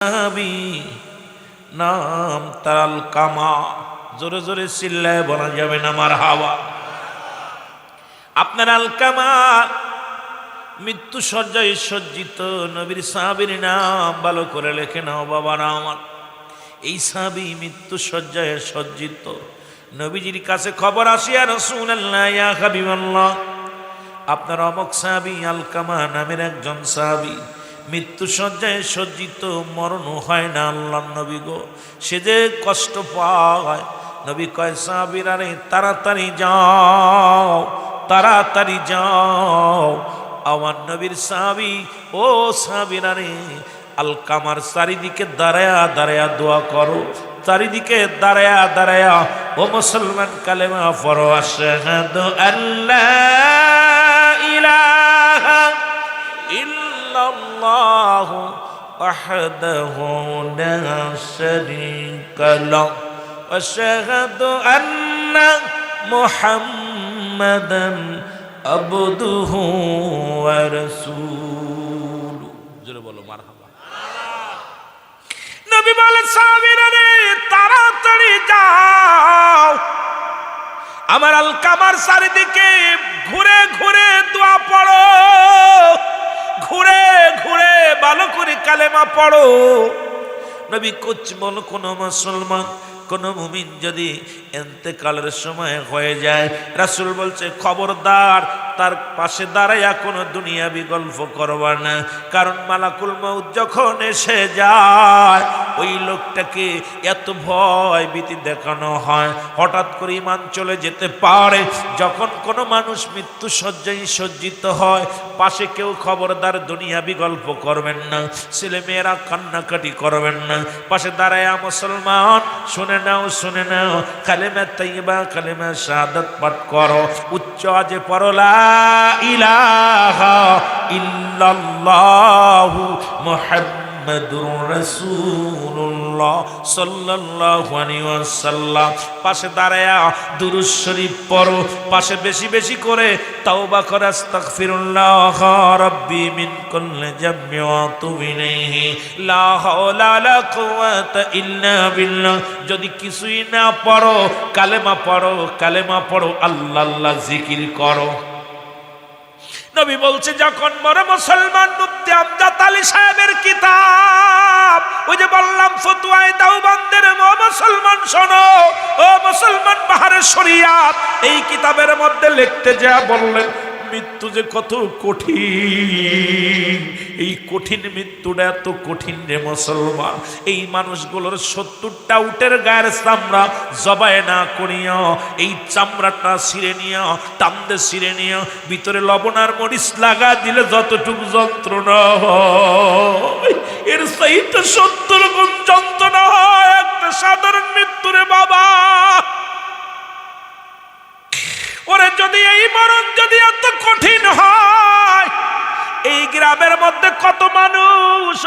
সাহাবী নাম তার আলকামা। জোরে জোরে চিল্লায় বলা যাবে না মারহাবা। আপনার আলকামা মৃত্যু সজ্জায় সজ্জিত নবীর সাহাবীর নাম ভালো করে লেখে নাও বাবারা আমার। এই সাহাবী মৃত্যু সজ্জায় সজ্জিত। নবীজির কাছে খবর আসিয়া রাসূলুল্লাহ ইয়া হাবিবাল্লাহ, আপনার অমুক সাহাবী আলকামা নামের একজন সাহাবী মৃত্যু সজ্জায় সজ্জিত, মরণ হয় না আল্লাহর নবী গো, সে যে কষ্ট পায়। নবী কয় সাহাবীরা রে তাড়াতাড়ি যাও, তাড়াতাড়ি যাও। আমার নবীর সাহাবী ও সাহাবীরা রে আলকামার চারিদিকে দাঁড়ায়া দাঁড়ায়া দোয়া করো, চারিদিকে দাঁড়ায়া দাঁড়ায়া ও মুসলমান কালেমা পড়ো, আশহাদু আল্লা ইলাহা ইল্লাল্লাহু ওয়াহদাহু লা শারীকা লাহু ওয়া আশহাদু আন্না মুহাম্মাদান আবদুহু ওয়া রাসূলুহু। জোরে বলো মারহাবা। নবী বলেন সাহাবীরা রে তাড়াতাড়ি যাও, আমার আলকামার চারিদিকে ঘুরে ঘুরে দোয়া পড়ো, ঘুরে ঘুরে ভালো করে কালেমা পড়ো। নবী কোচ বল কোন মুসলমান কোন মুমিন যদি ইন্তেকালের সময় হয়ে যায়, রাসূল বলছে খবরদার তার পাশে দাঁড়াইয়া কোনো দুনিয়াবি গল্প করবা না, কারণ মালাকুল মউত যখন এসে যায় ওই লোকটাকে এত ভয় ভীতি দেখানো হয়, হঠাৎ করে ঈমান চলে যেতে পারে। যখন কোনো মানুষ মৃত্যু শয্যায় সজ্জিত হয়, পাশে কেউ খবরদার দুনিয়াবি গল্প করবেন না, ছেলে মেয়েরা কান্নাকাটি করবেন না। পাশে দাঁড়ায়া মুসলমান শুনে নাও, শুনে নাও, কালেমা তাইয়্যিবা কালেমা শাহাদাত পাঠ করো, উচ্চ আওয়াজে পড়ো লা ইলাহা ইল্লাল্লাহু মুহাম্মাদুর রাসূলুল্লাহ সাল্লাল্লাহু আলাইহি ওয়াসাল্লাম। পাশে দাঁড়ায়া দুরূদ শরীফ পড়ো, পাশে বেশি বেশি করে তাওবা করে আস্তাগফিরুল্লাহ রাব্বি মিন কুল্লি যামবি ওয়া আতুবু ইলাইহি লা হাওলা ওয়া লা কুওয়াতা ইল্লা বিল্লাহ। যদি কিছুই না পড়ো কালেমা পড়ো, কালেমা পড়ো, আল্লাহ আল্লাহ জিকির করো। নবী বলছে যখন বড় মুসলমান মুফতি আমজাদ আলী সাহেবের কিতাব, ওই যে বললাম ফতোয়ায়ে দেওবন্দের, ও মুসলমান শোনো, ও মুসলমান বাহারে শরিয়াত, এই কিতাবের মধ্যে লিখতে যা বললেন মৃত্যু যে কত কঠিন, এই কঠিন মৃত্যুটা এত কঠিন রে মুসলমান। এই মানুষগুলোর 70টা উটের গায়ের চামড়া জবাই না করিয়া এই চামড়াটা ছিঁড়ে নিয়া টামদে ছিঁড়ে নিয়া ভিতরে লবণ আর মরিচ লাগা দিলে যতটুকু যন্ত্রণা হয় এর চাইতে 70 গুণ যন্ত্রণা হয় একটা সাধারণ মৃত্যুরে বাবা। ওরে যদি এই মরণ যদি এত কঠিন হয়, এই গ্রামের মধ্যে কত মানুষ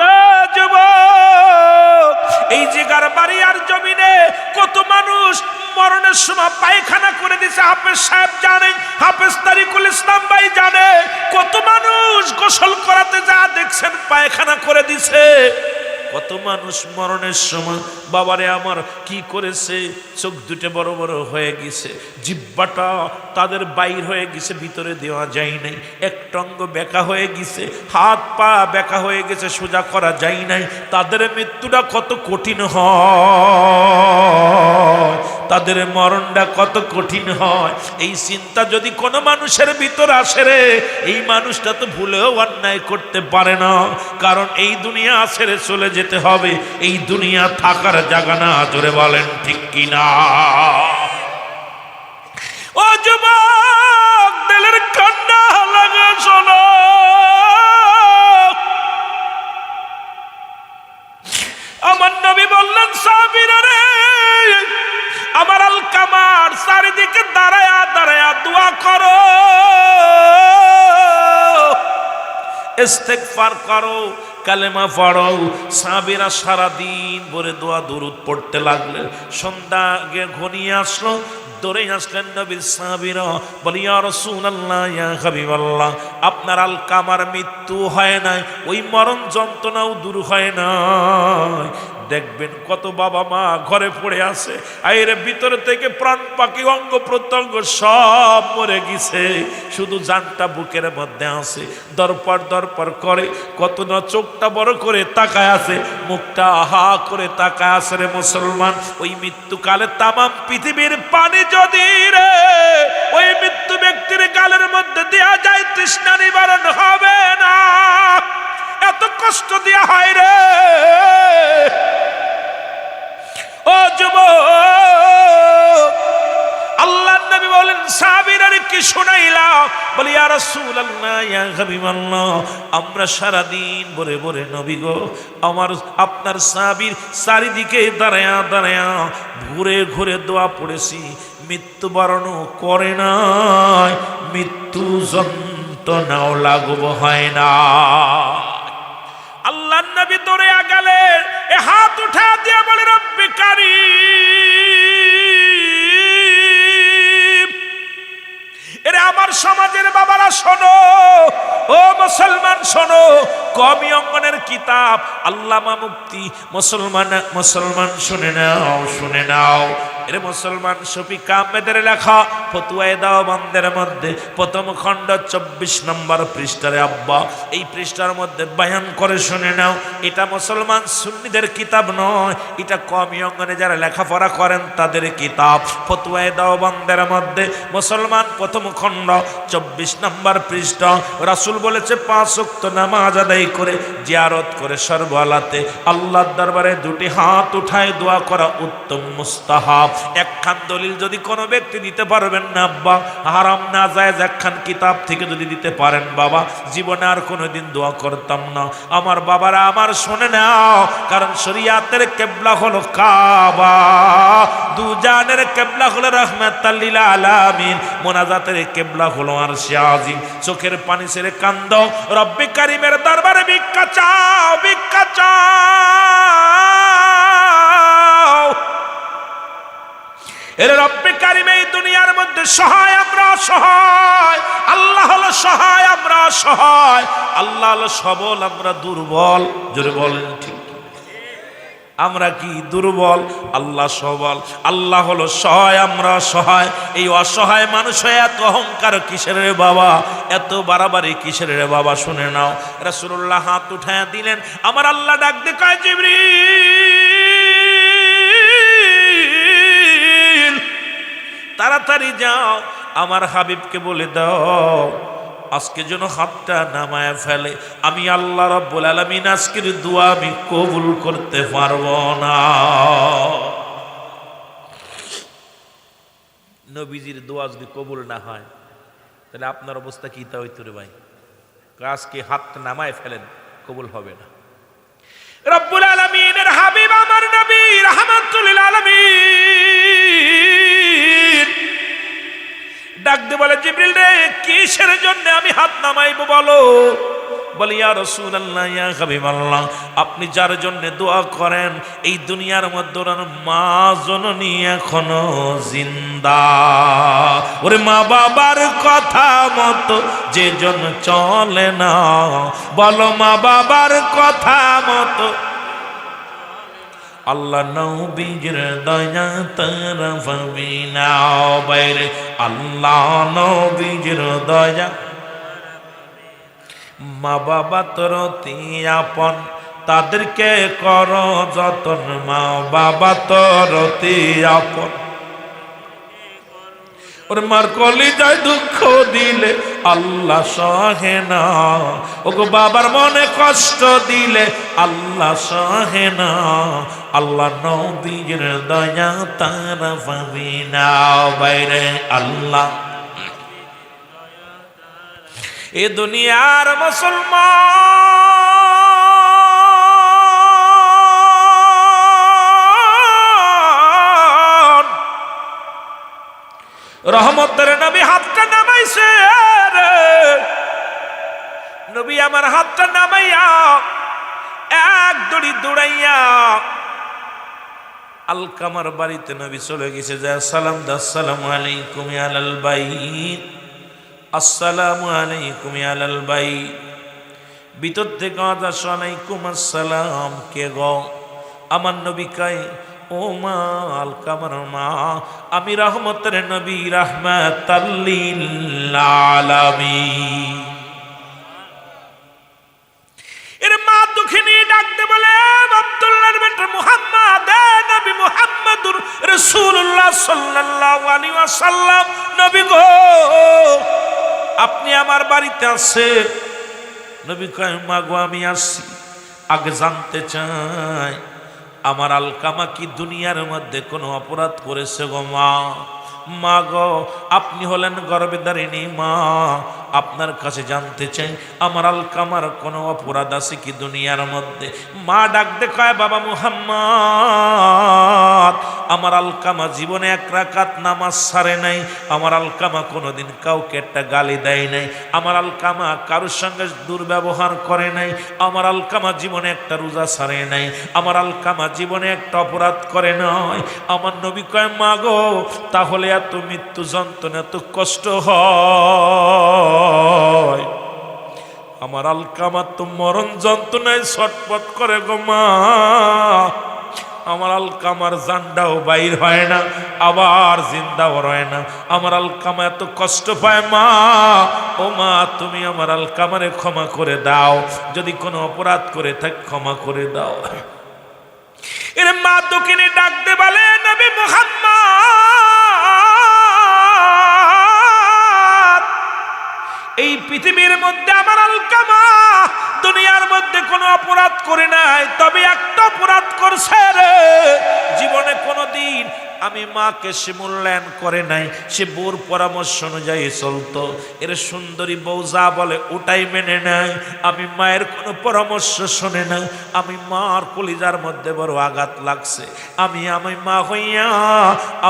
যুবক, এই জিগার বাড়ি আর জমিনে কত মানুষ মরণের সময় পায়খানা করে দিছে, হাফেজ সাহেব জানে, হাফেজ তারিকুল ইসলাম ভাই জানে, কত মানুষ গোসল করাতে যা দেখছেন পায়খানা করে দিছে। কত মানুষ মরণের সময় বাবারে আমার কি করেছে, চোখ দুটো বড় বড় হয়ে গেছে, জিহ্বাটা তাদের বাইর হয়ে গেছে, ভিতরে দেওয়া যায় নাই, একটা অঙ্গ বেঁকা হয়ে গেছে, হাত পা বেঁকা হয়ে গেছে, সোজা করা যায় নাই। তাদের মৃত্যুটা কত কঠিন হয়, তাদের মরণটা কত কঠিন হয়। এই চিন্তা যদি কোনো মানুষের ভিতর আসে রে, এই মানুষটা তো ভুলেও অন্যায় করতে পারে না, কারণ এই দুনিয়া ছেড়ে চলে যেতে হবে, এই দুনিয়া থাকার জায়গা না। জোরে বলেন ঠিক কিনা? ও যুবক দিলের কান্না লাগা শোনো, আমার নবী বললেন সাহাবীরা রে আমার আলকামার চারিদিকে দাঁড়ায়া দাঁড়ায়া দোয়া করো, ইস্তেগফার করো, কালেমা পড়ো। সাহাবীরা সারাদিন ভরে দোয়া দুরূদ পড়তে লাগলেন। সন্ধ্যা আগে ঘনিয়ে আসলো, দৌড়ে আসলেন নবীর সাহাবীরা, বলি ইয়া রাসূলুল্লাহ, ইয়া হাবিবাল্লাহ, আপনার আলকামার মৃত্যু হয় নাই, ওই মরণ যন্ত্রণাও দূর হয় নাই। দেখবেন কত বাবা মা ঘরে পড়ে আছে, আইরে ভিতর থেকে প্রাণ পাখি অঙ্গ প্রত্যঙ্গ সব মরে গেছে, শুধু জানটা বুকের মধ্যে আছে, দরপর দরপর করে, কত না চোখটা বড় করে তাকায় আছে, মুখটা হা করে তাকায় আছে। রে মুসলমান, ওই মৃত্যুকালে তামাম পৃথিবীর পানি যদি রে ওই মৃত্যু ব্যক্তির গালের মধ্যে দেয়া যায়, তৃষ্ণা নিবারণ হবে না, এত কষ্ট দেয়া হয় রে। ও যুবক, আল্লাহর নবী বলেন সাহাবীরা কি শুনাইলাম? বলি ইয়া রাসূলুল্লাহ, ইয়া হাবিবাল্লাহ, আমরা সারা দিন ভরে ভরে নবী গো আপনার সাহাবীর চারিদিকে দাঁড়ায়া দাঁড়ায়া ঘুরে ঘুরে দোয়া পড়েছি, মৃত্যুবরণ করে নাই, মৃত্যু যন্ত্রণাও লাঘব হয় না। আল্লাহর নবী দৌড়ে গেলেন, এ হাত উঠা দিয়ে বলে রব্বি কারীম, এরে আমার সমাজের বাবারা শোনো, ও মুসলমান শোনো, কওমি অঙ্গনের কিতাব আল্লামা মুফতি মুসলমান শুনে নাও, শুনে নাও। এরে মুসলমান শফিক আহমেদের লেখা ফতুয়ায়ে দেওবন্দের মধ্যে প্রথম খণ্ড 24 নম্বর পৃষ্ঠারে আব্বা, এই পৃষ্ঠার মধ্যে বয়ান করে শুনে নাও। এটা মুসলমান সুন্নিদের কিতাব নয়, এটা কওমি অঙ্গনে যারা লেখাপড়া করেন তাদের কিতাব। ফতুয়ায়ে দেওবন্দের মধ্যে মুসলমান প্রথম খণ্ড 24 নম্বর পৃষ্ঠা, রাসূল বলেছে 5 ওয়াক্ত নামাজ আদায় করে জিয়ারত করে সর্বহালাতে আল্লাহর দরবারে দুটি হাত উঠায় দোয়া করা উত্তম মুস্তাহাব। একখান দলিল যদি কোনো ব্যক্তি দিতে পারবেন না আব্বা, হারাম না জায়েজ একখান কিতাব থেকে যদি দিতে পারেন বাবা, জীবনে আর কোনোদিন দোয়া করতাম না। আমার বাবারা আমার শুনে নাও, কারণ শরীয়তের কিবলা হলো কাবা, দুজানের কিবলা হলো রাহমাতাল লিল আলামিন, মোনাজাতের কিবলা হলো আরশে আজিম। চোখের পানি ছেড়ে কান্দো, রব্বে কারীমের দরবারে ভিক্ষা চাও, ভিক্ষা চাও। এর রব্বে কারীম এই দুনিয়ার মধ্যে সহায়, আমরা অসহায়, আল্লাহ হলো সহায়, আমরা অসহায়, আল্লাহ হলো সবল, আমরা দুর্বল। জোরে বলেন ঠিক, আমরা কি দুর্বল, আল্লাহ সবল। আল্লাহ হলো সহায়, আমরা অসহায়। এই অসহায় মানুষ হয়ে এত অহংকার কিসের রে বাবা, এত বাড়াবাড়ি কিসের রে বাবা? শুনে নাও, রাসূলুল্লাহ হাত উঠায়া দিলেন, আমার আল্লাহ ডাক দিয়ে কয় জিবরিল তাড়াতাড়ি যাও, আমার হাবিবকে বলে দাও আজকে যেন হাতটা নামায় ফেলে, আমি আল্লাহ রাব্বুল আলামিন আজকের দোয়া আমি কবুল করতে পারবো না। নবীজির দোয়া যদি কবুল না হয় তাহলে আপনার অবস্থা কি তা হইতো রে ভাই? আজকে হাতটা নামায় ফেলেন, কবুল হবে না। রব্বুল আলামিনের হাবিব আমার নবী রাহমাতুল লিল আলামিন ডাক দিয়ে বলে, জিবরিল রে কিসের জন্য আমি হাত নামাইবো বলো? বলি ইয়া রাসূলুল্লাহ, ইয়া হাবিবাল্লাহ, আপনি যার জন্য দোয়া করেন এই দুনিয়ার মধ্যে মা জননী এখনো জিন্দা। ওরে মা বাবার কথা মতো যে জন চলে না, বলো মা বাবার কথা মতো আল্লাহ নবীর দয়া তারা পাবি না বাইরে, আল্লাহ নবীর দয়া। মা বাবা তোর অতি আপন, তাদেরকে কর যতন, মা বাবা তোর অতি আপন। ওর মার কলিজায় দুঃখ দিলে আল্লাহ সহে না, ওগো বাবার মনে কষ্ট দিলে আল্লাহ সহে না, আল্লাহ নবীর দয়া তারা পাবি না বাইরে, আল্লাহ। এ দুনিয়ার মুসলমান রহমতের নবী হাতটা নামাইছে রে, নবী আমার হাতটা নামাইয়া এক দড়ি দৌড়াইয়া আলকামার বাড়িতে নবী চলে গেছে, যা সালাম দা, আসসালামু আলাইকুম ইয়া আলাল বাইত, আসসালামু আলাইকুম ইয়া আলাল বাইত। ভিতর থেকে আওয়াজ, আলাইকুম আসসালাম। কে গো? আমার নবী কয়, ও মা আলকামার মা, আমি রহমতের নবী, রাহমাতাল লিল আলামিন। এর মা দুঃখিনী ডাকতে বলে, আব্দুল্লাহর বেটা মুহাম্মদ, নবী মুহাম্মদুর রাসূলুল্লাহ সাল্লাল্লাহু আলাইহি ওয়াসাল্লাম, নবী গো আপনি আমার বাড়িতে আছেন? নবী কয়, মা গো আমি আসছি, আগে জানতে চাই আমার আলকামা কি দুনিয়ার মধ্যে কোনো অপরাধ করেছে গো মা? মা গো আপনি হলেন গর্ভধারিণী মা, আপনার কাছে জানতে চাই আমার আলকামার কোনো অপরাধ আছে কি দুনিয়ার মধ্যে? মা ডাক দেখায়, বাবা মুহাম্মদ, আমার আলকামা জীবনে এক রাকাত নামাজ ছাড়ে নাই, আমার আলকামা কোনোদিন কাউকে একটা গালি দেয় নাই, আমার আলকামা কারোর সঙ্গে দুর্ব্যবহার করে নাই, আমার আলকামা জীবনে একটা রোজা ছাড়ে নাই, আমার আলকামা জীবনে একটা অপরাধ করে নাই। আমার নবী কয়, মা গো তাহলে এত মৃত্যু যন্ত্রণা, এত কষ্ট হয়, আমার আলকামা তো মরণ যন্ত্রণায় ছটফট করে গো মা, আমার আলকামার জানটাও বাইর হয় না, আবার জিন্দাও রয় না, আমার আলকামা এত কষ্ট পায় মা। ও মা তুমি আমার আলকামারে ক্ষমা করে দাও, যদি কোনো অপরাধ করে থাক ক্ষমা করে দাও। এর মা দুঃখিনী ডাকতে বলে, নবী মুহাম্মদ, এই পৃথিবীর মধ্যে আমার আলকামা দুনিয়ার মধ্যে কোনো অপরাধ করে নাই, তবে একটা অপরাধ করছে রে, জীবনে কোনোদিন আমি মাকে সে মূল্যায়ন করে নাই, সে বউর পরামর্শ অনুযায়ী চলতো, এর সুন্দরী বউ যা বলে ওটাই মেনে নেয়, আমি মায়ের কোনো পরামর্শ শোনে না, আমি মার কলিজার মধ্যে বড় আঘাত লাগছে, আমি মা হইয়া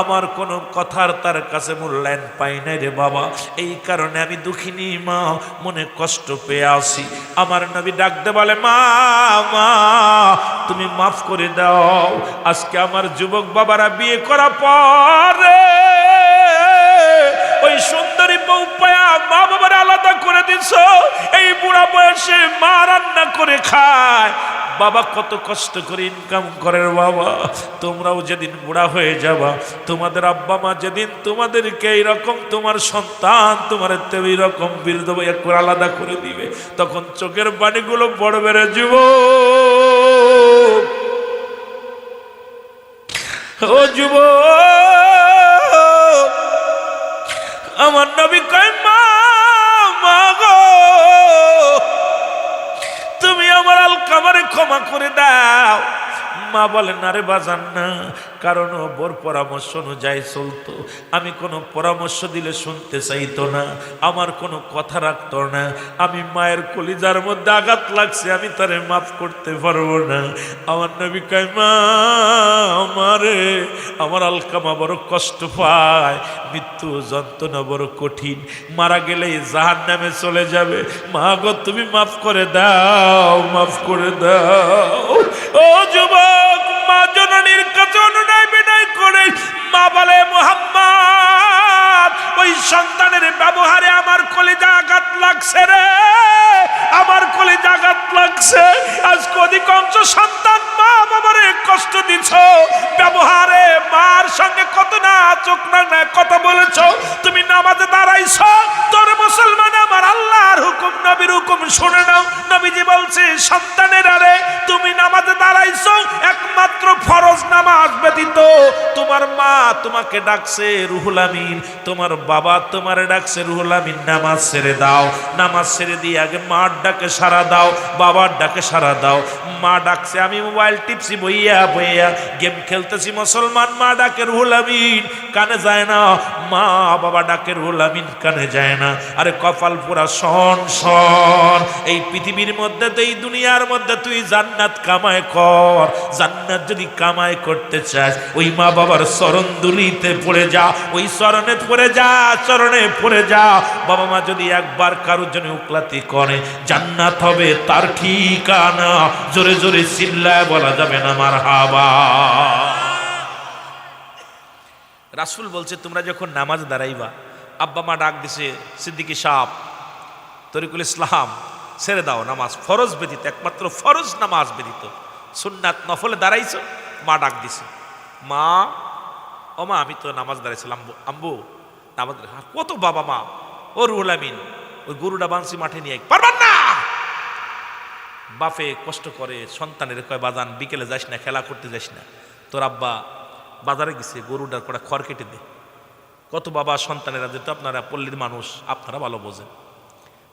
আমার কোনো কথার তার কাছে মূল্যায়ন পাই নাই রে বাবা, এই কারণে আমি দুঃখিনী মা, মনে কষ্ট পেয়ে আসি। আমার নবী ডাকতে বলে, মা মা তুমি মাফ করে দাও, আজকে আমার যুবক বাবারা বিয়ে করা পরে ওই সুন্দরী বউ পায়া মা বাবার আলাদা করে দিছ, এই বুড়া বয়সে মা রান্না করে খায়, বাবা কত কষ্ট করে ইনকাম করে বাবা, তোমরাও যেদিন বুড়া হয়ে যাবা, তোমাদের আব্বা মা যেদিন তোমাদেরকে এইরকম তোমার সন্তান তোমার এইরকম বৃদ্ধ করে আলাদা করে দিবে, তখন চোখের পানিগুলো বড় বেড়ে যাব। ও যুবক, আমার নবী কয়, মা মা গো তুমি আমার আলকামারে ক্ষমা করে দাও। মা বলেন, আরে বাজান না, কারণ ও বোর পরামর্শ অনুযায়ী চলতো, আমি কোনো পরামর্শ দিলে শুনতে চাইতো না, আমার কোনো কথা রাখতো না, আমি মায়ের কলিজার মধ্যে আঘাত লাগছে, আমি তারে মাফ করতে পারবো না। আমার নবী কয়, মা আমারে আমার আলকামা বড় কষ্ট পায়, মৃত্যু যন্ত্রণা বড় কঠিন, মারা গেলেই জাহান্নামে চলে যাবে, মা গো তুমি মাফ করে দাও, মাফ করে দাও। ও যুবক, মা জননীর কাছে অনুনয় বিনয় করে মা বলে, মুহাম্মদ ওই সন্তানের ব্যবহারে আমার কলিজা আঘাত লাগছে রে, আমার কলিজা আঘাত লাগছে, আজকে অধিকাংশ সন্তান মা বাবারে কষ্ট দিছ, ব্যবহারে মার সঙ্গে কত না চোখ না কথা বলেছ, তুমি নামাজে দাঁড়াইছ, তোর মুসলমান আমার আল্লাহর হুকুম নবীর হুকুম শুনে নাও। নবীজি বলছে, সন্তানের আরে তুমি নামাজে দাঁড়াইছ, একমাত্র ফরজ নামাজ ব্যতীত তোমার মা তোমাকে ডাকছে রুহুল আমিন, তোমার বাবা তোমার ডাকছে রুহুল আমিন, নামাজ ছেড়ে দাও, নামাজ ছেড়ে দিয়ে আগে মার ডাকে সাড়া দাও, বাবার ডাকে সাড়া দাও। মা ডাকছে, আমি মোবাইল টিপছি বইয়া বইয়া, গেম খেলতেছি, মুসলমান মা ডাকে রুহুল আমিন, কানে যায় না, মা বাবা ডাকে রুহুল আমিন, কানে যায় না। আরে কপাল পুরা শোন শোন, এই পৃথিবীর মধ্যে তো এই দুনিয়ার মধ্যে তুই জান্নাত কামাই কর, জান্নাত যদি কামাই করতে চাস ওই মা বাবার চরণ দুলিতে পড়ে যা, ওই চরণে পড়ে যা, চরণে পড়ে যা। বাবা মা যদি একবার কারোর জন্য উকলাতি করে, জান্নাত হবে তার ঠিকানা, জোরে জোরে চিল্লায় বলা যাবে না মারহাবা। রাসূল বলছে তোমরা যখন নামাজ দাঁড়াইবা, আব্বা মা ডাক দিছে, সিদ্দিকী সাহেব তরিকুল ইসলাম ছেড়ে দাও, নামাজ ফরজ ব্যতীত, একমাত্র ফরজ নামাজ ব্যতীত সুন্নাত নফলে দাঁড়াইছো। মা ডাক দিছে, মা ও মা আমি তো নামাজ দাঁড়াইছিলাম, আম্বু নামাজ। কত বাবা মা, ও রুহুল আমিন ওই গরুটা বানছি মাঠে নিয়ে পারবেন না। বাপে কষ্ট করে সন্তানের কয় বাজান বিকেলে যাস না, খেলা করতে যাস না, তোর আব্বা বাজারে গেছে গরুটার কটা খড় কেটে দে। কত বাবা সন্তানেরা, যেহেতু আপনারা পল্লীর মানুষ আপনারা ভালো বোঝেন,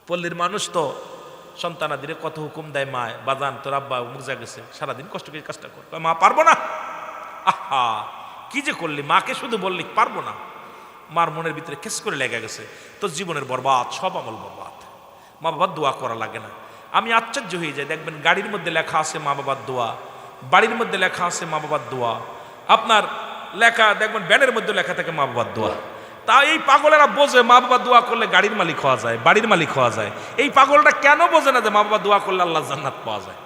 পল্লীর মানুষ তো সন্তানাদিরে কত হুকুম দেয় মায়, বাজান তোর আব্বা মুজা গেছে সারাদিন কষ্ট করে কাজটা কর, মা পারবো না। আহা কি যে করলি, মাকে শুধু বললি পারবো না, মার মনের ভিতরে কেস করে লেগে গেছে, তোর জীবনের বরবাদ, সব আমল বরবাদ। মা বাবার দোয়া করা লাগে না। আমি আশ্চর্য হয়ে যাই, দেখবেন গাড়ির মধ্যে লেখা আছে মা বাবার দোয়া, বাড়ির মধ্যে লেখা আছে মা বাবার দোয়া, আপনার লেখা দেখবেন ব্যানের মধ্যে লেখা থাকে মা বাবার দোয়া। তা এই পাগলেরা বোঝে মা বাবা দোয়া করলে গাড়ির মালিক হওয়া যায়, বাড়ির মালিক হওয়া যায়। এই পাগলটা কেন বোঝে না যে মা বাবা দোয়া করলে আল্লাহ জান্নাত পাওয়া যায়?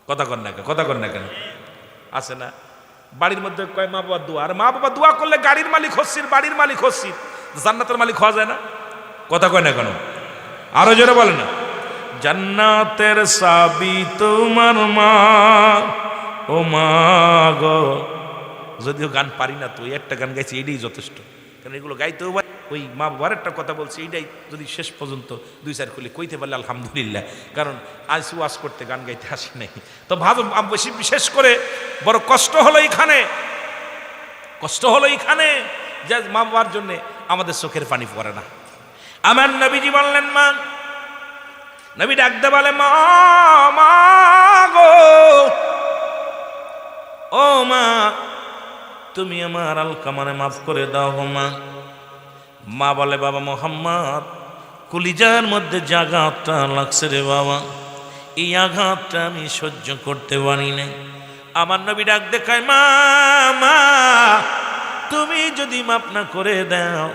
কথা কর না কেন, কথা কর না কেন? আছে না বাড়ির মধ্যে কয় মা বাবা দোয়া, আর মা বাবা দোয়া করলে গাড়ির মালিক হচ্ছিস, বাড়ির মালিক হচ্ছিস, জান্নাতের মালিক হওয়া যায় না? কথা কয় না কেন? আরো জোরে বলে না, জান্নাতের চাবি তোমার মা, ও মা গো। যদিও গান পারি না, তো একটা গান গাইছি, এইটাই যথেষ্ট, কারণ এগুলো গাইতেও ওই মা বাবার একটা কথা বলছি, এইটাই যদি শেষ পর্যন্ত দুই চার খুলে কইতে পারলে আলহামদুলিল্লাহ। কারণ আজ ওয়াজ করতে গান গাইতে আসি নাই তো ভালো। বেশি বিশেষ করে বড় কষ্ট হলো এইখানে, কষ্ট হলো এইখানে যে মা বাবার জন্য আমাদের চোখের পানি পড়ে না। আমার নবীজি বললেন মা, নবী ডাকতে বলে মা, মা গো, ও মা তুমি আমার আলকামারে মাফ করে দাও গো মা। মা বলে বাবা মোহাম্মদ, কলিজার মধ্যে যে আঘাতটা লাগছে রে বাবা, এই আঘাতটা আমি সহ্য করতে পারি না। আমার নবী ডাক দেখায় মা, মা তুমি যদি মাফ না করে দাও,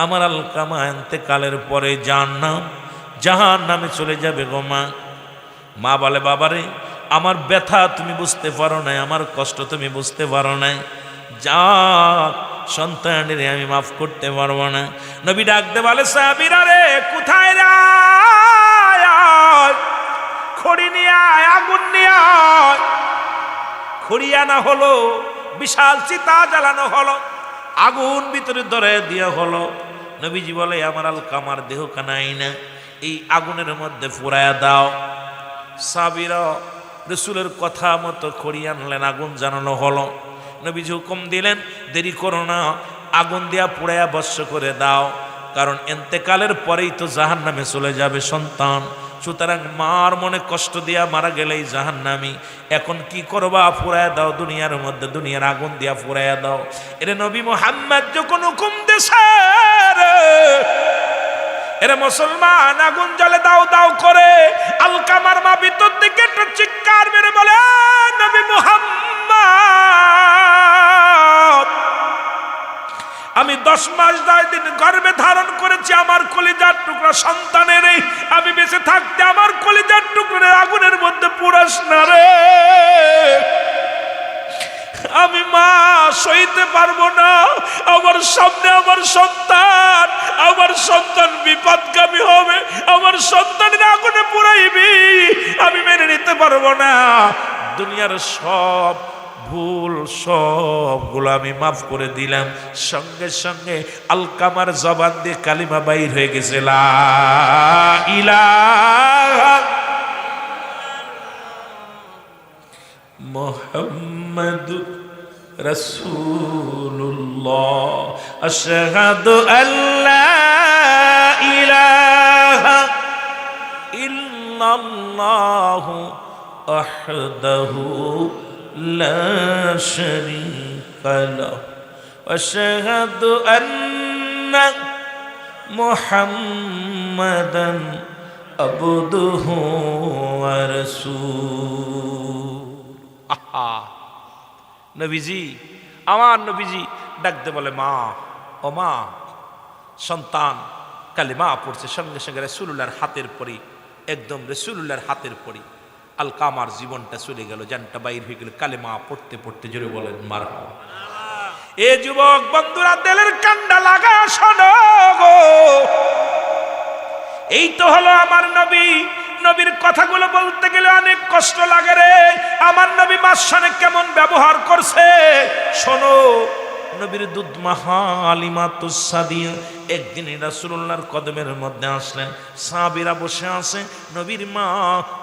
আমার আলকামা ইন্তেকালের পরে জাহান্নামে চলে যাবে গো মা। মা বলে বাবারে, আমার ব্যথা তুমি বুঝতে পারো না, আমার কষ্ট তুমি বুঝতে পারো না, যা সন্তানের আমি মাফ করতে পারবো না। নবী ডাকতে বলে সাহাবীরা রে, কোথায় রে, খড়ি নিয়ে আয়, আগুন নিয়ে আয়। খড়ি আনা হলো, বিশাল চিতা জ্বালানো হলো, আগুন ভিতরে ধরে দেওয়া হলো। নবীজি বলে আমার আলকামার দেহ কানাই না, এই আগুনের মধ্যে পুরায়া দাও। সাহাবীরা রাসূলের কথা মতো খড়ি আনলেন, আগুন জ্বালানো হলো। নবীজি হুকুম দিলেন দেরি করো না, আগুন দিয়া পুড়াইয়া ভস্ম করে দাও, কারণ এন্তেকালের পরেই তো জাহান্নামে চলে যাবে সন্তান। সুতরাং মার মনে কষ্ট দিয়া মারা গেলেই জাহান্নামী। এখন কি করবা, পুড়াইয়া দাও দুনিয়ার মধ্যে, দুনিয়ার আগুন দিয়া পুড়াইয়া দাও। এরে নবী মুহাম্মদ যখন হুকুম দেশে, এরে মুসলমান আগুন জ্বলে দাও দাও করে। আলকামার মা ভিতর থেকে একটা চিৎকার মেরে বলে, নবী মুহাম্মদ আমি 10 মাস 10 দিন গর্ভে ধারণ করেছি, আমার কলিজার টুকরা সন্তানের, আমি বেঁচে থাকতে আমার কলিজার টুকরা আগুনের মধ্যে পুরাস না রে। আমি মা সইতে পারবো না, আমার সামনে আমার সন্তান বিপদগামী হবে, আমার সন্তানের আগুনে পুরাইবি, আমি মেনে নিতে পারবো না। দুনিয়ার সব ভুল সবগুলো আমি মাফ করে দিলাম। সঙ্গে সঙ্গে আলকামার জবান দিয়ে কালিমা বাইর হয়ে গেছে, লা ইলাহা মুহাম্মাদুর রাসূলুল্লাহ, আশহাদু আল্লা ইলাহা ইল্লাল্লাহু ওয়াহদাহু লা শারীকা লাহু, আশহাদু আন্না মুহাম্মাদান আবদুহু ওয়া রাসূলুহু। আহা নবীজি, আমার নবীজি ডাকতে বলে মা, ও মা। সন্তান কালিমা পড়ছে, সঙ্গে সঙ্গে রাসূলুল্লাহর হাতের পরি, একদম রাসূলুল্লাহর হাতের পরি আলকামার জীবনটা চলে গেল, জানটা বাইর হয়ে গেল। কালিমা পড়তে পড়তে জোরে বলেন মারহাবা। এ যুবক বন্ধুরা, দিলের কান্ডা লাগা শোনো গো, এই তো হলো আমার নবী। নবীর কথাগুলো বলতে গেলে অনেক কষ্ট লাগে রে। আমার নবী মার সাথে কেমন ব্যবহার করছে শোনো। নবীর দুধমা হালিমাতুস সাদিয়া একদিন রাসূলুল্লাহর কদমের মধ্যে আসলেন, সাহাবীরা বসে আছে, নবীর মা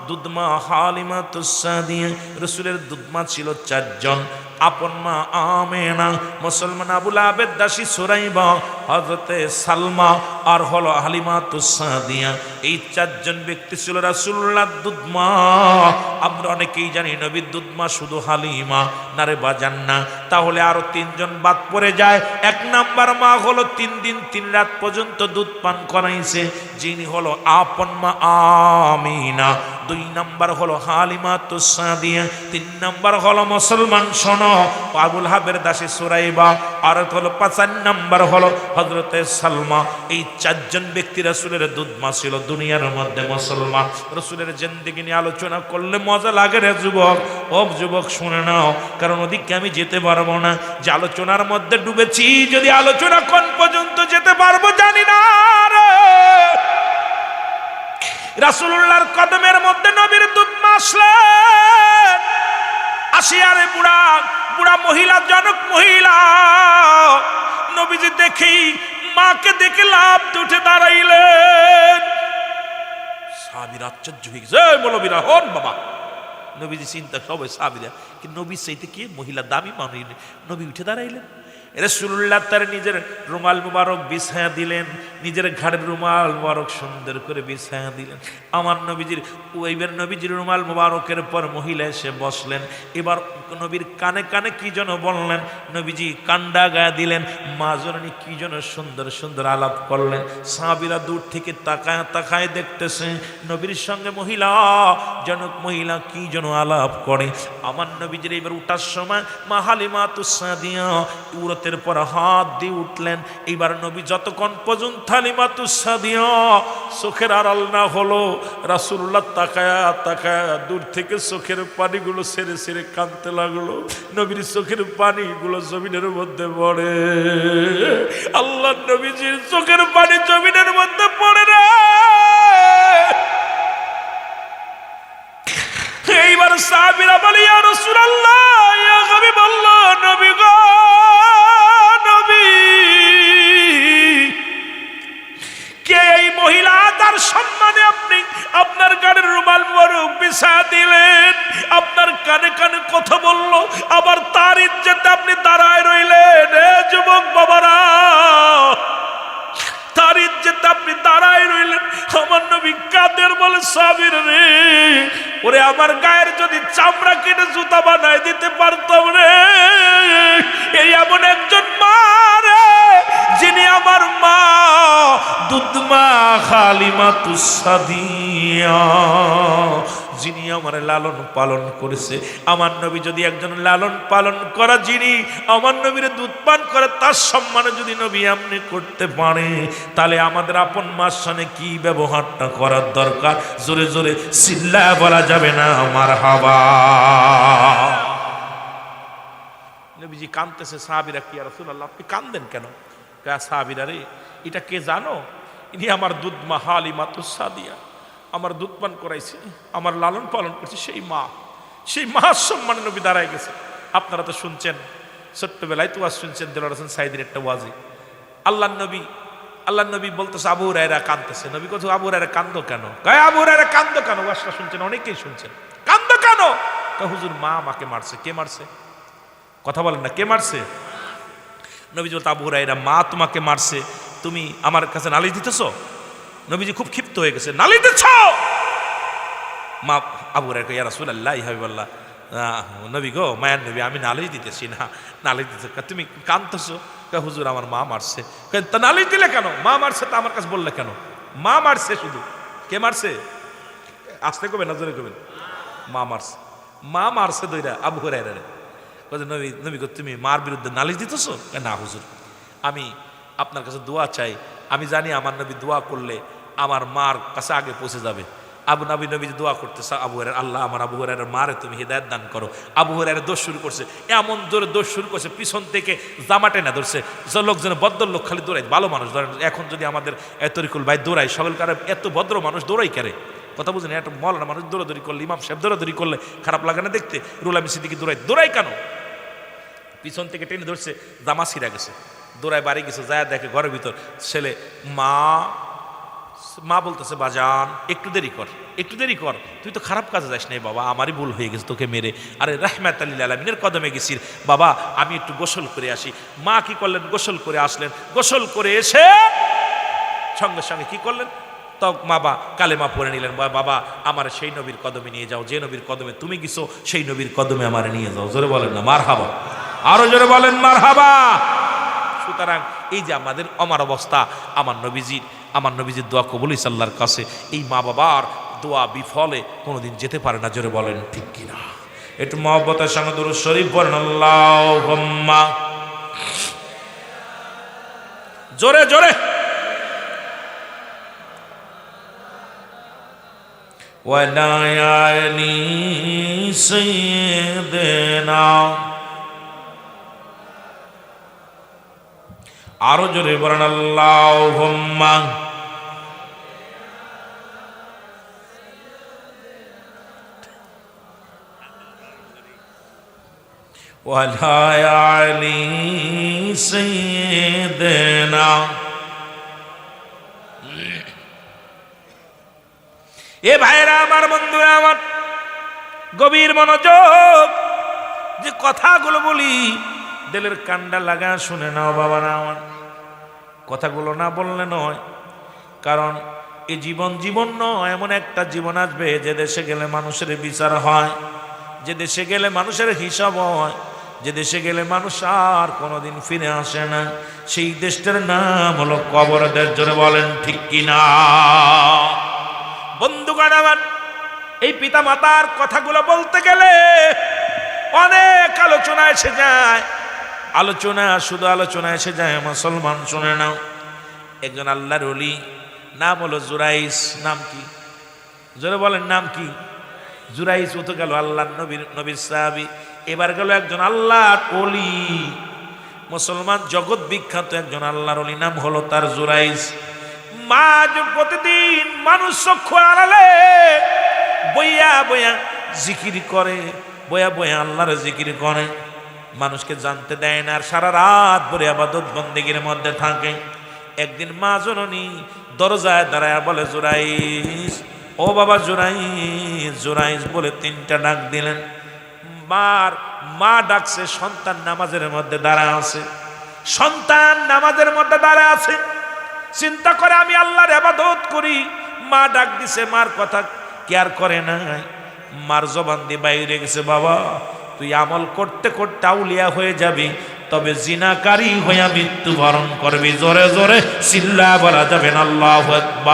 দুধমা হালিমাতুস সাদিয়া। রাসূলের দুধমা ছিল 4 জন, আপন মা আমেনা, মুসলমান আবু লাহাবের দাসী সুরাইবা, হযরতে সালমা আর হলো হালিমাতুস সাদিয়া। এই 4 জন ব্যক্তি ছিল রাসূলুল্লাহর দুধমা। আমরা অনেকেই জানি নবীর দুধমা শুধু হালিমা, না রে বাজান না, তাহলে আরো 3 জন বাদ পড়ে যায়। 1 নাম্বার মা হলো 3 দিন 3 রাত পর্যন্ত দুধ পান করাইছে, যিনি হলো আপন মা আমিনা। 2 নাম্বার হলো হালিমাতুস সাদিয়া। 3 নাম্বার হলো মুসলমান শোনো আবু লাহাবের দাসী সুরাইবা। আর হলো 5 নাম্বার হলো হযরতে সালমা। এই 4 জন ব্যক্তি রাসূলের দুধমা ছিল দুনিয়ার মধ্যে মুসলমান। রাসূলের জিন্দেগি নিয়ে আলোচনা করলে মজা লাগে রে যুবক। ও যুবক শুনে নাও, কারণ ওদিকে আমি যেতে পারবো না, যে আলোচনার মধ্যে ডুবেছি। যদি আলোচনা কোন পর্যন্ত যেতে পারবো জানি না রে। রাসূলুল্লাহর কদমের মধ্যে নবীর দুধমা আসলেন। আসিয়ারে বুড়া বুড়া মহিলা, জনক মহিলা, নবীজি দেখেই মাকে দেখে লাফ দিয়ে উঠে দাঁড়াইলেন। সাহাবীরা আশ্চর্য হয়ে গেছে, মৌলবীরা হন বাবা। নবীজি চিন্তা, সবাই সাহাবীরা, কি নবী চাইতে কি মহিলা দামি মানুষ, নবী উঠে দাঁড়াইলেন। রাসূলুল্লাহ তার নিজের রুমাল মুবারক বিছায়া দিলেন, নিজের ঘাড়ের রুমাল মুবারক সুন্দর করে বিছায়া দিলেন। আমার নবীজির ওইবার নবীজির রুমাল মুবারকের পর মহিলা এসে বসলেন। এবার নবীর কানে কানে কি যেন বললেন, নবীজি কান্ডা গায়ে দিলেন, মা জননী কি যেন সুন্দর সুন্দর আলাপ করলেন। সাহাবীরা দূর থেকে তাকায় তাকায় দেখতেছে নবীর সঙ্গে মহিলা, জনক মহিলা কি যেন আলাপ করে। আমার নবীজির এবার উঠার সময় মা হালিমাতুস সাদিয়া উরতের পর হাত দিয়ে উঠলেন। এবার নবী যতক্ষণ পর্যন্ত হালিমাতুস সাদিয়া চোখের আড়াল না হলো, রাসূলুল্লাহ তাকায়া তাকায়া দূর থেকে চোখের পানিগুলো সেরে সেরে কাঁদতে লাগলো। নবীর চোখের পানিগুলো জমিনের মধ্যে পড়ে। আল্লাহ নবীজির চোখের পানি জমিনের মধ্যে পড়ে না। এইবার সাহাবীরা বলে, ইয়া রাসূলুল্লাহ, ইয়া হাবিবাল্লাহ, নবী গো নবী, কে এই মহিলা, তার সম্মানে আপনি আপনার গাড়ির রুমাল মুবারক বিছায়া দিলেন, আপনার কানে কানে কথা বললো, আবার তার ইজ্জতে আপনি দাঁড়ায় রইলেন। এ যুবক বাবারা, তার ইজ্জতে আপনি দাঁড়ায় রইলেন। আমার নবী কাদের বলে, সাহাবীরা রে, ওরে আমার গায়ের যদি চামড়া কেটে জুতা বানায় দিতে পারতাম রে। এই এমন একজন মা রে, যিনি আমার মা দুধমা হালিমাতুস সাদিয়া, যিনি আমার লালন পালন করেছে। আমার নবী যদি একজন লালন পালন করা, যিনি আমার নবীর দুধ পান করে, তার সম্মানে যদি নবী এমনি করতে পারে, তাহলে আমাদের আপন মার সামনে কি ব্যবহারটা করার দরকার, জোরে জোরে চিল্লায় বলা যাবে না মারহাবা। নবীজি কাঁদতেছে, সাহাবীরা, কি ইয়া রাসূলুল্লাহ আপনি কাঁদেন কেন? সাহাবীরা রে, এটা কে জানো? ইনি আমার দুধমা হালিমাতুস সাদিয়া, আমার দুধ পান করাইছে, আমার লালন পালন করছে, সেই মা, সেই মার সম্মানে নবী দাঁড়ায় গেছে। আপনারা তো শুনছেন, ছোট্টবেলায় তো ওয়াজ শুনছেন দেলোয়ার হোসেন সাইদির একটা ওয়াজি। আল্লাহ নবী বলতেছে, আবু হুরায়রা কাঁদতেছে। নবী বলছে, আবু হুরায়রা কান্দো কেন? কয় আবু হুরায়রা কান্দো কেন? ওয়াজটা শুনছেন, অনেকেই শুনছেন, কান্দো কেন? কয় হুজুর, মা আমাকে মারছে। কে মারছে? কথা বলেন না, কে মারছে? নবী বলতে, আবু হুরায়রা, মা তোমাকে মারছে, তুমি আমার কাছে নালিশ দিতেছো? নবীজি খুব ক্ষিপ্ত হয়ে গেছে, নালিশ দিচ্ছ? মা আবু হুরায়রা, ইয়া রাসূলুল্লাহ, ইয়া হাবিবাল্লাহ, নবী গো, মায়ের নবী, আমি নালিশ দিতেছি না। নালিশ দিতে তুমি কাঁদতেছো? হুজুর, আমার মা মারছে। তা নালিশ দিলে কেন? মা মারছে তা আমার কাছে বললে কেন? মা মারছে শুধু। কে মারছে? আসতে কবেন, নজরে কবেন, মা মারছে। মা মারছে দইরা আবু হুরায়রা রে। নবী গো, তুমি মার বিরুদ্ধে নালিশ দিতেছো? না হুজুর, আমি আপনার কাছে দোয়া চাই। আমি জানি আমার নবী দোয়া করলে আমার মার কাছে আগে পৌঁছে যাবে। আবু নবী দোয়া করতেছে আবু হুরায়রা, আল্লাহ আমার আবু হুরায়রার মারে তুমি হিদায়াত দান করো। আবু হুরায়রা দোষ শুরু করছে, এমন জোরে দোষ শুরু করছে, পিছন থেকে জামাটে না ধরছে, লোকজন ভদ্রলোক খালি দৌড়াই, ভালো মানুষ ধরেন এখন যদি আমাদের তরিকুল ভাই দৌড়াই, সকলকার এত ভদ্র মানুষ দৌড়াই কারে, কথা বুঝেন, একটা মৌলানা মানুষ দৌড়াদৌড়ি করলে, ইমাম সাহেব দৌড়াদৌড়ি করলে খারাপ লাগে না দেখতে? রুহুল আমিন সিদ্দিকী দৌড়াই কেন? পিছন থেকে টেনে ধরছে, জামা ছিঁড়া গেছে, দৌড়ায় বাড়ি গেছে, যায় দেখে ঘরের ভিতর ছেলে, মা বলতেছে বাজান একটু দেরি কর, তুই তো খারাপ কাজে যাস নাই বাবা, আমারই ভুল হয়ে গেছে তোকে মেরে, আরে রাহমাতুল লিল আলামিনের কদমে গেছি বাবা, আমি একটু গোসল করে আসি। মা কি করলেন, গোসল করে আসলেন, গোসল করে এসে সঙ্গে সঙ্গে কি করলেন, তো বাবা কালেমা পড়ে নিলেন, বাবা আমার সেই নবীর কদমে নিয়ে যাও, যে নবীর কদমে তুমি গেছো সেই নবীর কদমে আমার নিয়ে যাও। জোরে বলেন না মারহাবা, আরো জোরে বলেন মারহাবা। সুতরাং এই যে আমার অবস্থা, আমার নবীজির দোয়া কবুল হইছে আল্লাহর কাছে, এই মা বাবার দোয়া বিফলে কোনোদিন যেতে পারে না। জোরে বলেন ঠিক কিনা? একটু মহব্বতের সঙ্গে দুরূদ শরীফ পড়েন, আল্লাহুম্মা, জোরে জোরে। ওয়ালা আলি সাইয়্যিদিনা, আরো জোরে বলেন আল্লাহুম্মা, ওয়ালা আলি সাইয়্যিদিনা। এ ভাইরা আমার, বন্ধুরা আমার, গভীর মনোযোগ, যে কথাগুলো বলি দিলের কান্ডা লাগা শুনে নাও বাবারা আমার। কথাগুলো না বললে নয়, কারণ এই জীবন নয়, এমন একটা জীবন আসবে যে দেশে গেলে মানুষের বিচার হয়, যে দেশে গেলে মানুষের হিসাব হয়, যে দেশে গেলে মানুষ আর কোনোদিন ফিরে আসে না, সেই দেশটার নাম হলো কবর দেশ। জোরে বলেন ঠিক কিনা? বন্ধুগণ আমার, এই পিতা মাতার কথাগুলো বলতে গেলে অনেক আলোচনা এসে যায়, শুধু আলোচনা এসে যায়। মুসলমান শুনে নাও, একজন আল্লাহর ওলি, নাম হলো জুরাইস। নাম কি? জোরে বলেন নাম কি? জুরাইস। ও তো গেল আল্লাহর নবীর সাহাবী। এবার গেল একজন আল্লাহর ওলি, মুসলমান জগৎ বিখ্যাত একজন আল্লাহর ওলি, নাম হলো তার জুরাইস। মা প্রতিদিন মানুষ চক্ষু আড়ালে বইয়া বইয়া জিকির করে, বইয়া আল্লাহর জিকির করে, মানুষকে জানতে দেয় না, আর সারা রাত ভরে ইবাদত বন্দেগীর মধ্যে থাকে। একদিন মা জননী দরজায় দাঁড়ায় বলে, জুরাইস, ও বাবা জুরাইস বলে 3টা ডাক দিলেন। মা ডাকছে, সন্তান নামাজের মধ্যে দাঁড়া আছে, চিন্তা করে আমি আল্লাহর ইবাদত করি, মা ডাক দিছে, মার কথা কেয়ার করে নাই। মার জবান দিয়ে বাইরে গেছে, বাবা তুই আমল করতে করতে আউলিয়া হয়ে যাবি, তবে জিনাকারী হইয়া মৃত্যুবরণ করবি। জোরে জোরে চিল্লা বলা যাবে না আল্লাহু আকবার।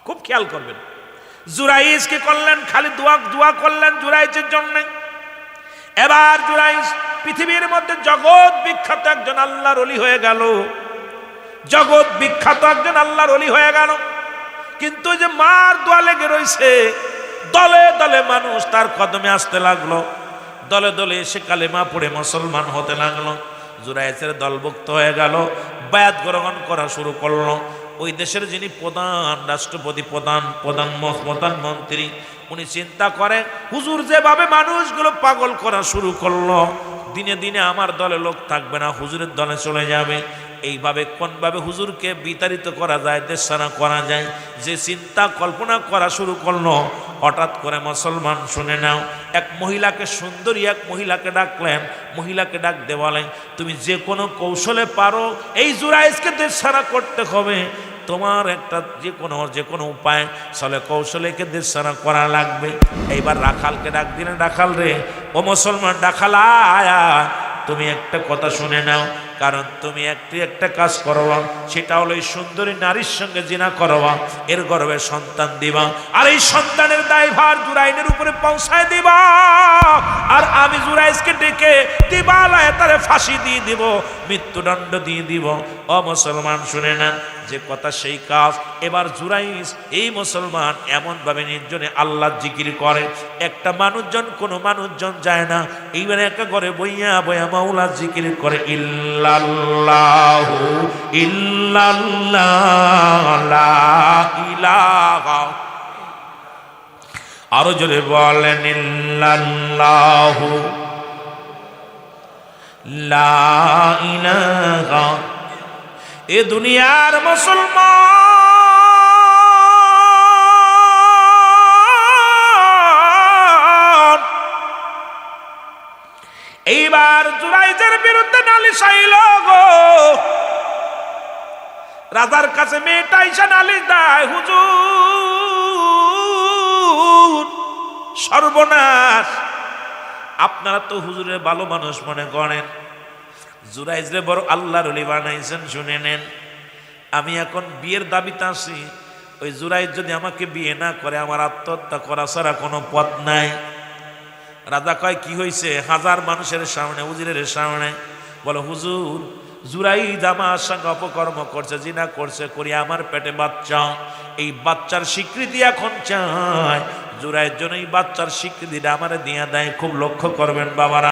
খুব খেয়াল করবেন। জুরাইস কি করলেন? খালি দোয়া করলেন জুরাইসের জন্য। এবার জুরাইস পৃথিবীর মধ্যে জগৎ বিখ্যাত একজন আল্লাহর ওলি হয়ে গেল, কিন্তু যে মার দোয়া লেগে রইছে, দলে দলে মানুষ তার কদমে আসতে লাগলো, দলে দলে এসে কালেমা পড়ে মুসলমান হতে লাগলো। জুরাইসের দলভুক্ত হয়ে গেল, বায়াত গ্রহণ করা শুরু করলো। ওই দেশের যিনি রাষ্ট্রপতি, প্রধানমন্ত্রী, উনি চিন্তা করেন, হুজুর যেভাবে মানুষগুলো পাগল করা শুরু করলো, দিনে দিনে আমার দলে লোক থাকবে না, হুজুরের দলে চলে যাবে। এইভাবে কোনভাবে হুজুরকে বিতাড়িত করা যায়, দেশছাড়া করা যায়, যে চিন্তা কল্পনা করা শুরু করলো, হঠাৎ করে মুসলমান শুনে নাও, এক মহিলাকে, সুন্দরী এক মহিলাকে ডাকলেন। মহিলাকে ডাক দেওয়ালেন, তুমি যে কোনো কৌশলে পারো এই জুরাইসকে দেশছাড়া করতে হবে, তোমার একটা যে কোনো উপায় চলে কৌশলেকে দেশছাড়া করা লাগবে। এইবার রাখালকে ডাক দিলেন, রাখাল রে, ও মুসলমান রাখাল, আয়া তুমি একটা কথা শুনে নাও, কারণ তুমি একটা কাজ করবা, সেটা হলো এই সুন্দরী নারীর সঙ্গে জিনা করবা, এর গর্ভে সন্তান দিবা, আর এই সন্তানের দায়ভার জুরাইনের উপরে পৌঁছায় দিবা। আর আমি জুরাইজকে ডেকে দিবালায় তারে ফাঁসি দিয়ে দিব, মৃত্যুদণ্ড দিয়ে দিব। ও মুসলমান শুনে নেন, যে কথা সেই কাজ। এবার জুরাইজ এই মুসলমান এমন ভাবে নির্জনে আল্লাহ জিকির করে, একটা মানুষজন কোনো মানুষজন যায় না, এইবারে একটা ঘরে বইয়া বইয়া মাওলা জিকির করে, ইল্লাল্লাহু ইল্লাল্লাহ লা ইলাহা, আরো জোরে বলেন ইল্লাল্লাহু লা ইলাহা। এ দুনিয়ার মুসলমান এইবার জুরাইজের বিরুদ্ধে নালিশ আইল গো। রাজার কাছে মেয়েটা এসে নালিশ দেয়, হুজুর সর্বনাশ, আপনারা তো হুজুরের ভালো মানুষ মনে করেন, জুরাইজরে বড় আল্লাহর ওলি বানাইছেন। শুনে নেন, আমি এখন বিয়ের দাবিতে আছি, ওই জুরাইজ যদি আমাকে বিয়ে না করে আমার আত্মহত্যা করা ছাড়া কোনো পথ নাই। রাজা কয় কি হয়েছে? হাজার মানুষের সামনে, উজিরের সামনে বলে, হুজুর জুরাইজ আমার সঙ্গে অপকর্ম করছে, জিনা করছে, করি আমার পেটে বাচ্চা, এই বাচ্চার স্বীকৃতি এখন চায়। জুরাইজ জন্য এই বাচ্চার স্বীকৃতিটা আমারে দিয়ে দেয়, খুব লক্ষ্য করবেন বাবারা।